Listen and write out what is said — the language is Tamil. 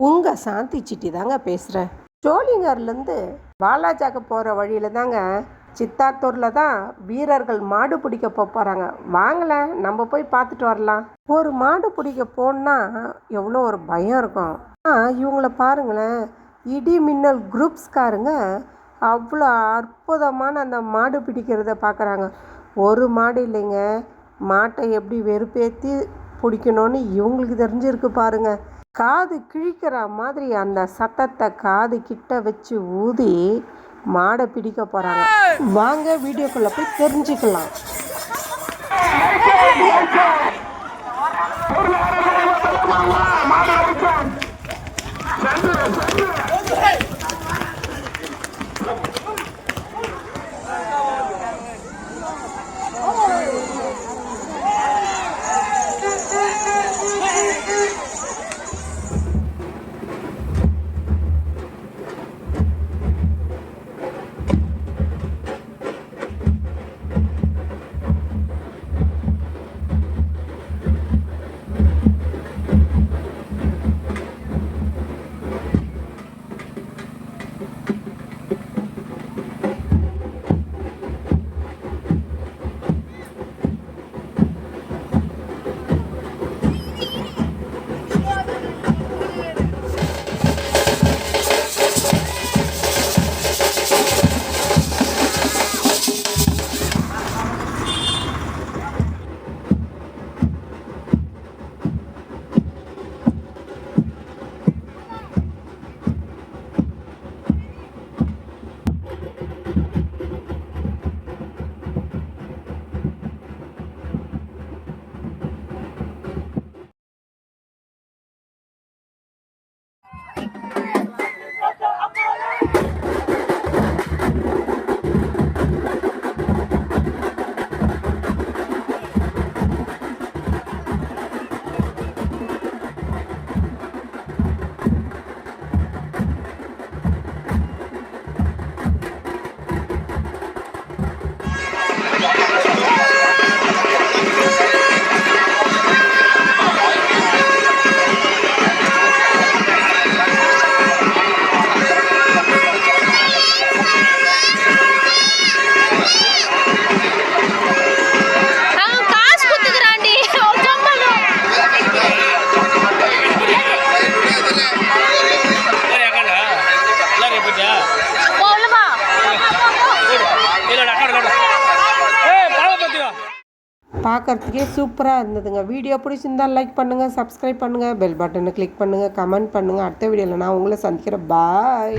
உங்கள் சாந்தி சிட்டி தாங்க பேசுகிறேன். சோழிங்கர்லேருந்து வாலாஜாக்கு போகிற வழியில் தாங்க, சித்தாத்தூரில் தான் வீரர்கள் மாடு பிடிக்க போகிறாங்க. வாங்கலை, நம்ம போய் பார்த்துட்டு வரலாம். ஒரு மாடு பிடிக்க போனால் எவ்வளோ ஒரு பயம் இருக்கும். இவங்கள பாருங்களேன், இடி மின்னல் குரூப்ஸ்காருங்க அவ்வளோ அற்புதமான அந்த மாடு பிடிக்கிறத பார்க்குறாங்க. ஒரு மாடு இல்லைங்க, மாட்டை எப்படி வெறுப்பேற்றி பிடிக்கணும்னு இவங்களுக்கு தெரிஞ்சிருக்கு பாருங்க. காது கிழிக்கிற மாதிரி அந்த சத்தத்தை காது கிட்ட வச்சு ஊதி மாடை பிடிக்க போகிறாங்க. வாங்க வீடியோக்குள்ளே போய் தெரிஞ்சுக்கலாம். பார்க்குறதுக்கே சூப்பராக இருந்ததுங்க. வீடியோ பிடிச்சிருந்தால் லைக் பண்ணுங்கள், சப்ஸ்கிரைப் பண்ணுங்கள், பெல் பட்டனை கிளிக் பண்ணுங்கள், கமெண்ட் பண்ணுங்கள். அடுத்த வீடியோவில் நான் உங்களை சந்திக்கிறேன். பாய்.